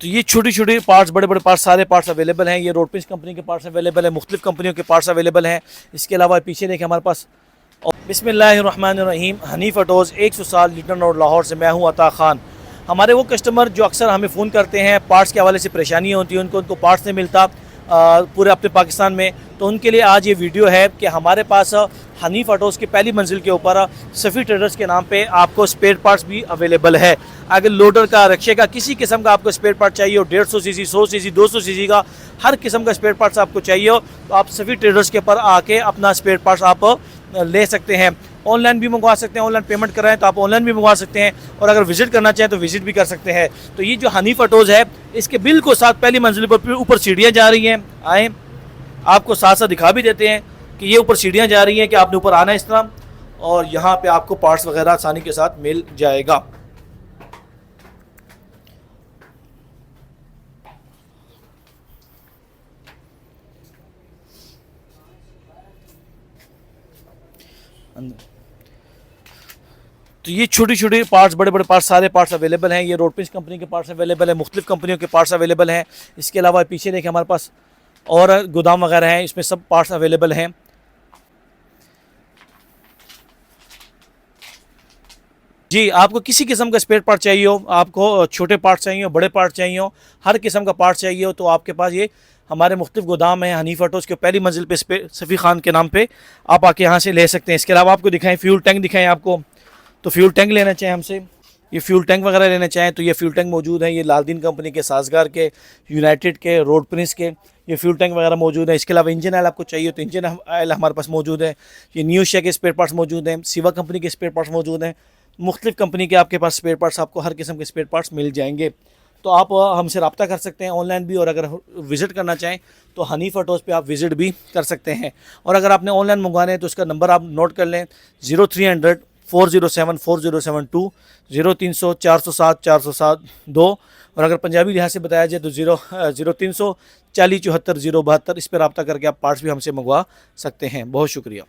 तो ये छोटी छोटी पार्ट्स, बड़े बड़े पार्ट्स, सारे पार्ट्स अवेलेबल हैं। ये रोडपिंच कंपनी के पार्ट्स अवेलेबल हैं, मुख्तलिफ कंपनियों के पार्ट्स अवेलेबल हैं। इसके अलावा पीछे देखें हमारे पास। और बिस्मिल्लाहिर्रहमानिर्रहीम, हनीफ ऑटोज़ 100 साल लिटन रोड लाहौर से मैं हूँ अता ख़ान। हमारे वो कस्टमर जो अक्सर हमें फ़ोन करते हैं, पार्ट्स के हवाले से परेशानी होती है, उनको पार्ट्स नहीं मिलता पूरे अपने पाकिस्तान में, तो उनके लिए आज ये वीडियो है कि हमारे पास हनीफ ऑटोज़ की पहली मंजिल के ऊपर सफ़ी ट्रेडर्स के नाम पे आपको स्पेयर पार्ट्स भी अवेलेबल है। अगर लोडर का, रक्शे का, किसी किस्म का आपको स्पेयर पार्ट चाहिए हो, 150 सीसी, 100 सीसी, 200 सीसी का, हर किस्म का स्पेयर पार्ट्स आपको चाहिए हो, तो आप सफ़ी ट्रेडर्स के ऊपर आके अपना स्पेयर पार्ट्स आप ले सकते हैं। ऑनलाइन भी मंगवा सकते हैं, ऑनलाइन पेमेंट कराएं तो आप ऑनलाइन भी मंगवा सकते हैं, और अगर विजिट करना चाहें तो विजिट भी कर सकते हैं। तो ये जो हनीफ ऑटोज़ है, इसके बिल्कुल साथ पहली मंजिल पर ऊपर सीढ़ियाँ जा रही हैं। आएँ, आपको साथ साथ दिखा भी देते हैं कि ये ऊपर सीढ़ियाँ जा रही हैं कि आपने ऊपर आना है इस तरह, और यहाँ पे आपको पार्ट्स वगैरह आसानी के साथ मिल जाएगा। तो ये छोटी छोटी पार्ट्स, बड़े बड़े पार्ट्स, सारे पार्ट्स अवेलेबल हैं। ये रोडपिंच कंपनी के पार्ट्स अवेलेबल हैं, मुख्तलिफ कंपनियों के पार्ट्स अवेलेबल हैं। इसके अलावा पीछे देखें हमारे पास और गोदाम वगैरह हैं, इसमें सब पार्ट्स अवेलेबल हैं। जी, आपको किसी किस्म का स्पेयर पार्ट चाहिए हो, आपको छोटे पार्ट चाहिए हो, बड़े पार्ट चाहिए हो, हर किस्म का पार्ट चाहिए हो, तो आपके पास ये हमारे मुख्तलिफ गोदाम हैं हनीफ ऑटोज़ के पहली मंजिल पे सफ़ी खान के नाम पे आप आके यहाँ से ले सकते हैं। इसके अलावा आपको दिखाएं, फ्यूल टैंक दिखाएं आपको, तो फ्यूल टैंक लेना चाहें हमसे, ये फ्यूल टैंक वगैरह लेना चाहें तो ये फ्यूल टैंक मौजूद है। ये लालदीन कंपनी के, साजगार के, यूनाइटेड के, रोड प्रिंस के ये फ्यूल टैंक वगैरह मौजूद है। इसके अलावा इंजन ऑयल आपको चाहिए तो इंजन ऑयल हमारे पास मौजूद है। ये न्यू शेक के स्पेयर पार्ट्स मौजूद हैं, सिवा कंपनी के स्पेयर पार्ट्स मौजूद हैं। मुख्तलिफ कंपनी के आपके पास स्पेयर पार्ट्स, आपको हर किस्म के स्पेयर पार्ट्स मिल जाएंगे। तो आप हमसे रब्ता कर सकते हैं ऑनलाइन भी, और अगर विज़िट करना चाहें तो हनीफ ऑटोज़ पे आप विज़िट भी कर सकते हैं। और अगर आपने ऑनलाइन मंगवाने हैं तो उसका नंबर आप नोट कर लें, 0300 407 4072, 0300 407 407 2, और अगर पंजाबी लिहाज से बताया जाए तो 0300 40 74 072। इस पर रब्ता करके आप पार्ट्स भी हमसे मंगवा सकते हैं। बहुत शुक्रिया।